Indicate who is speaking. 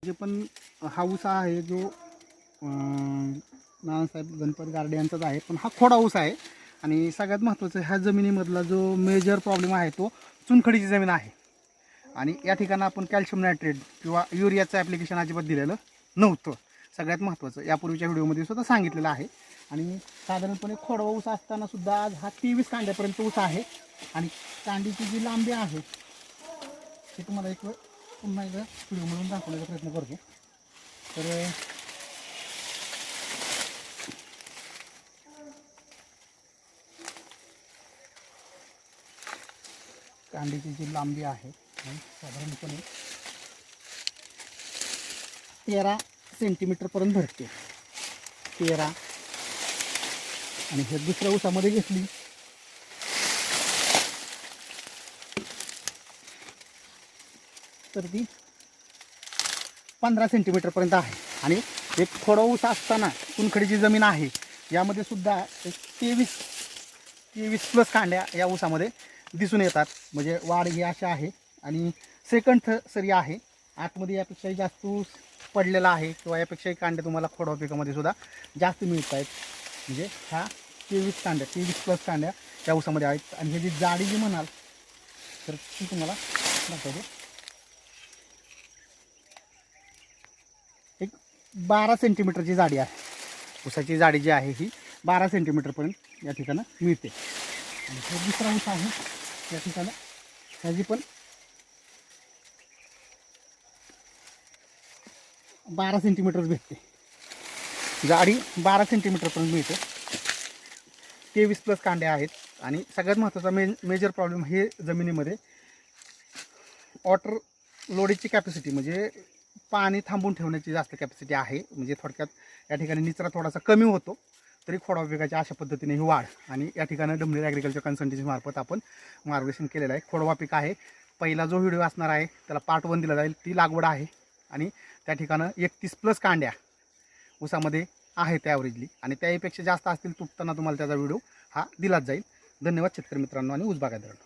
Speaker 1: जे पण हा ऊस आहे जो नानासाहेब गणपत गार्डे यांचाच आहे, पण हा खोडा ऊस आहे. आणि सगळ्यात महत्त्वाचं ह्या जमिनीमधला जो मेजर प्रॉब्लेम आहे तो चुनखडीची जमीन आहे. आणि या ठिकाणी आपण कॅल्शियम नायट्रेट किंवा युरियाचं ॲप्लिकेशन अजिबात दिलेलं नव्हतं. सगळ्यात महत्त्वाचं यापूर्वीच्या व्हिडिओमध्ये सुद्धा सांगितलेलं आहे. आणि साधारणपणे खोडवा ऊस असताना सुद्धा आज हा 23 कांड्यापर्यंत ऊस आहे. आणि कांडीची जी लांबी आहे ते तुम्हाला एक पुन्हा एकदा व्हिडिओमधून दाखवण्याचा प्रयत्न करतो. तर कांडीची जी लांबी आहे साधारणपणे 13 सेंटीमीटरपर्यंत भरते. 13 आणि हे दुसऱ्या ऊसामध्ये घेतली तर ती 15 सेंटीमीटरपर्यंत आहे. आणि एक खोडा ऊस असताना चुनखडीची जमीन आहे यामध्ये सुद्धा 23 प्लस कांड्या या ऊसामध्ये दिसून येतात. म्हणजे वाढ ही अशा आहे. आणि सेकंड सरी आहे. आतमध्ये यापेक्षाही जास्त ऊस पडलेला आहे किंवा यापेक्षाही कांड्या तुम्हाला खोडवा पिकामध्ये सुद्धा जास्त मिळत आहेत. म्हणजे ह्या 23 प्लस कांड्या त्या ऊसामध्ये आहेत. आणि ह्याची जाडी जी म्हणाल तर ती तुम्हाला दाखवतो. एक 12 सेंटीमीटरची जाडी आहे. ऊसाची जाडी जी आहे ही 12 सेंटीमीटरपर्यंत या ठिकाणी मिळते. आणि हा दुसरा ऊस आहे या ठिकाणी ह्याची पण 12 सेंटीमीटरच भेटते. जाडी 12 सेंटीमीटरपर्यंत मिळते. 23 प्लस कांड्या आहेत. आणि सगळ्यात महत्त्वाचा मेजर प्रॉब्लेम हे जमिनीमध्ये वॉटर लोडेजची कॅपॅसिटी म्हणजे पाणी थांबून ठेवण्याची जास्त कॅपॅसिटी आहे. म्हणजे थोडक्यात या ठिकाणी निचरा थोडासा कमी होतो तरी खोडवा पिकाची अशा पद्धतीने ही वाढ. आणि या ठिकाणी डमणीर ॲग्रिकल्चर कन्सल्टन्सी मार्फत आपण मार्गदर्शन केलेलं आहे. खोडवा पीक आहे. पहिला जो व्हिडिओ असणार आहे त्याला पार्ट 1 दिला जाईल. ती लागवड आहे. आणि त्या ठिकाणं 31 प्लस कांड्या ऊसामध्ये आहेत ॲव्हरेजली. आणि त्याहीपेक्षा जास्त असतील तुटताना तुम्हाला त्याचा व्हिडिओ हा दिलाच जाईल. धन्यवाद शेतकरी मित्रांनो आणि ऊस बागायतदारांनो.